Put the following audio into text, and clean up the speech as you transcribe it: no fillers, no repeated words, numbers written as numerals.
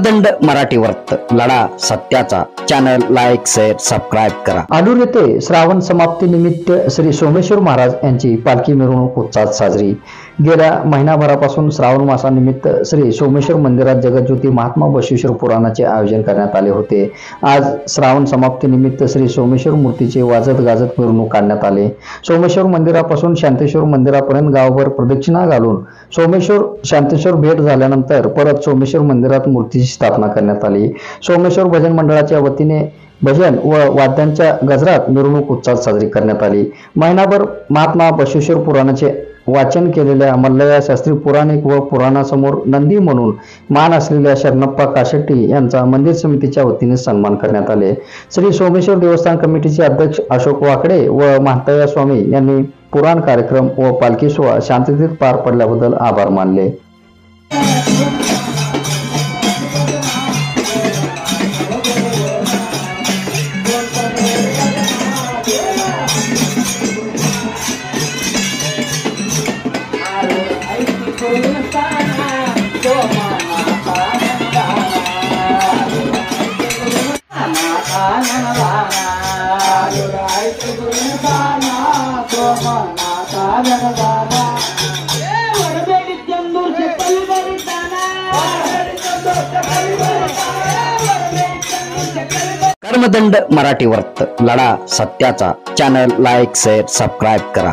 कर्मदंड मराठी वर्त लढा सत्याचा चॅनल लाईक शेअर सबस्क्राईब करा। आडूर येथे श्रावण समाप्ती निमित्त श्री सोमेश्वर महाराज यांची पालखी मिरवणूक उत्साहात साजरी। गेल्या महिनाभरापासून श्रावण मासानिमित्त श्री सोमेश्वर मंदिरात जगज्योती महात्मा बसवेश्वर पुराणाचे आयोजन करण्यात आले होते। आज श्रावण समाप्ती निमित्त श्री सोमेश्वर मूर्तीचे वाजत गाजत मिरवणूक काढण्यात आले। सोमेश्वर मंदिरापासून शांतेश्वर मंदिरापर्यंत गावभर प्रदक्षिणा घालून सोमेश्वर शांतेश्वर भेट झाल्यानंतर परत सोमेश्वर मंदिरात मूर्तीची स्थापना करण्यात आली। सोमेश्वर भजन मंडळाच्या वतीने भजन व वाद्यांच्या गजरात मिरवणूक उत्साहात साजरी करण्यात आली। महिनाभर महात्मा बसवेश्वर पुराणाचे वाचन केलेल्या मल्लया शास्त्री पुराणिक व पुराणासमोर नंदी म्हणून मान असलेल्या शरणप्पा काशेट्टी यांचा मंदिर समितीच्या वतीने सन्मान करण्यात आले। श्री सोमेश्वर देवस्थान कमिटीचे अध्यक्ष अशोक वाकडे व महांतया स्वामी यांनी पुराण कार्यक्रम व पालखी सोहळा शांततेत पार पडल्याबद्दल आभार मानले। कर्मदंड मराठी वर्त लढा सत्याचा चॅनल लाईक शेअर सबस्क्राईब करा।